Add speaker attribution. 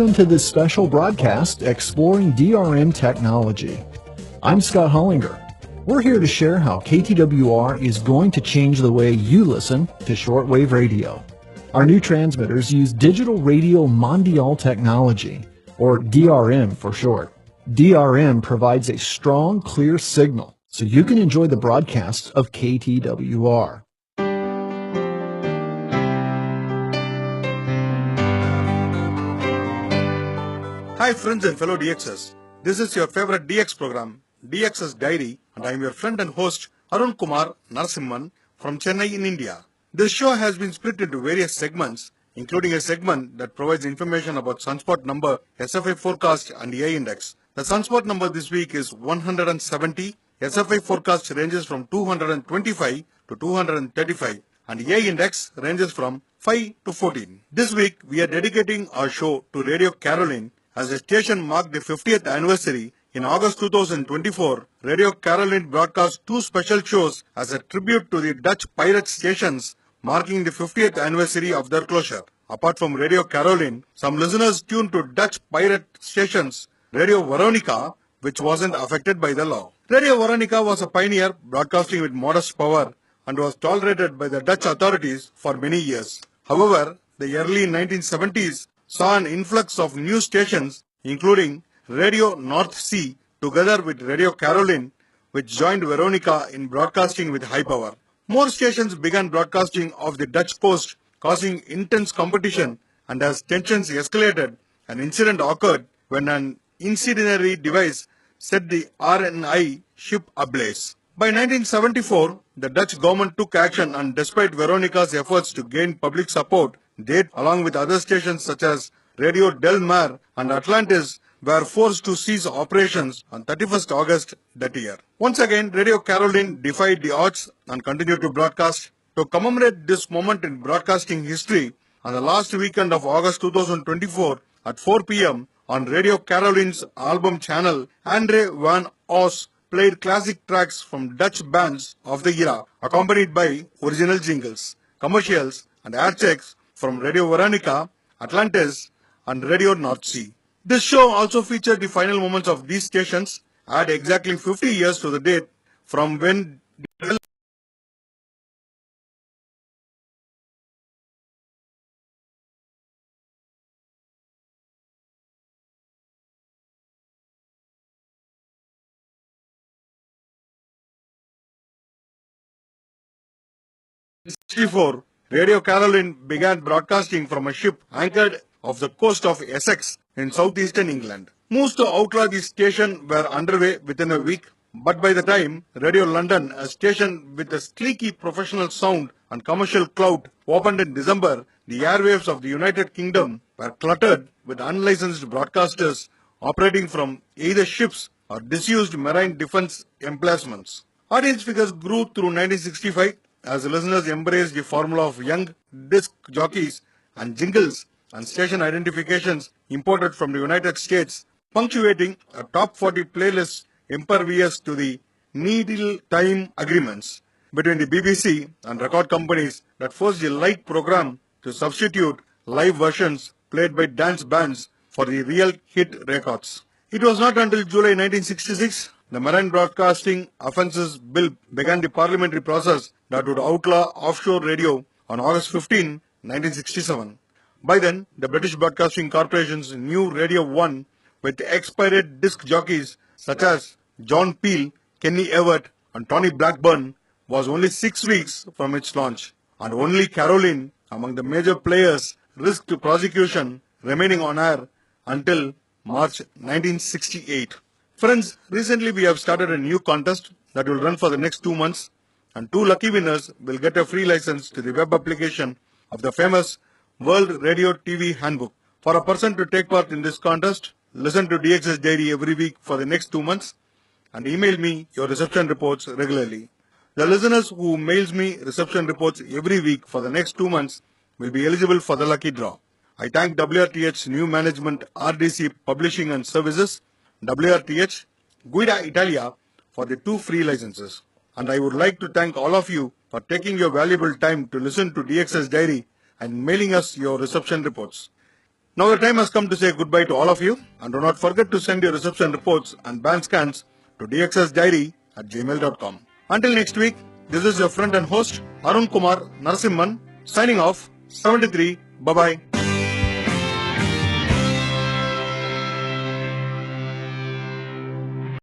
Speaker 1: Welcome to this special broadcast exploring DRM technology. I'm Scott Hollinger. We're here to share how KTWR is going to change the way you listen to shortwave radio. Our new transmitters use digital radio mondial technology, or DRM for short. DRM provides a strong, clear signal so you can enjoy the broadcasts of KTWR.
Speaker 2: Hi friends and fellow DXs. This is your favorite DX program, DX's Diary, and I am your friend and host Arun Kumar Narasimhan from Chennai in India. This show has been split into various segments, including a segment that provides information about sunspot number, SFI forecast and EI index. The sunspot number this week is 170, SFI forecast ranges from 225 to 235, and EI index ranges from 5 to 14. This week we are dedicating our show to Radio Caroline. As the station marked the 50th anniversary, in August 2024, Radio Caroline broadcast two special shows as a tribute to the Dutch pirate stations marking the 50th anniversary of their closure. Apart from Radio Caroline, some listeners tuned to Dutch pirate stations, Radio Veronica, which wasn't affected by the law. Radio Veronica was a pioneer broadcasting with modest power and was tolerated by the Dutch authorities for many years. However, the early 1970s saw an influx of new stations, including Radio North Sea, together with Radio Caroline, which joined Veronica in broadcasting with high power. More stations began broadcasting off the Dutch coast, causing intense competition, and as tensions escalated, an incident occurred when an incendiary device set the RNI ship ablaze. By 1974, the Dutch government took action, and despite Veronica's efforts to gain public support, they, along with other stations such as Radio Del Mar and Atlantis, were forced to cease operations on 31st August that year. Once again, Radio Caroline defied the odds and continued to broadcast. To commemorate this moment in broadcasting history, on the last weekend of August 2024 at 4 p.m. on Radio Caroline's album channel, Andre van Os played classic tracks from Dutch bands of the era, accompanied by original jingles, commercials, and ad checks from Radio Veronica, Atlantis, and Radio North Sea. This show also featured the final moments of these stations, at exactly 50 years to the date from when 1964, Radio Caroline began broadcasting from a ship anchored off the coast of Essex in southeastern England. Moves to outlaw the station were underway within a week, but by the time Radio London, a station with a sleeky professional sound and commercial clout, opened in December, the airwaves of the United Kingdom were cluttered with unlicensed broadcasters operating from either ships or disused marine defense emplacements. Audience figures grew through 1965 as listeners embraced the formula of young disc jockeys and jingles and station identifications imported from the United States, punctuating a top 40 playlist impervious to the needle time agreements between the BBC and record companies that forced the light program to substitute live versions played by dance bands for the real hit records. It was not until July 1966 the Marine Broadcasting Offences Bill began the parliamentary process that would outlaw offshore radio on August 15, 1967. By then, the British Broadcasting Corporation's new Radio 1 with expired disc jockeys such as John Peel, Kenny Everett and Tony Blackburn was only 6 weeks from its launch, and only Caroline among the major players risked prosecution, remaining on air until March 1968. Friends, recently we have started a new contest that will run for the next 2 months, and 2 lucky winners will get a free license to the web application of the famous World Radio TV Handbook. For a person to take part in this contest, listen to DX's Diary every week for the next 2 months and email me your reception reports regularly. The listeners who mails me reception reports every week for the next 2 months will be eligible for the lucky draw. I thank WRTH's new management, RDC Publishing and Services, WRTH, Guida Italia for the 2 free licenses. And I would like to thank all of you for taking your valuable time to listen to DX's Diary and mailing us your reception reports. Now the time has come to say goodbye to all of you, and do not forget to send your reception reports and band scans to dxsdiary@gmail.com. Until next week, this is your friend and host Arun Kumar Narasimhan signing off. 73. Bye-bye.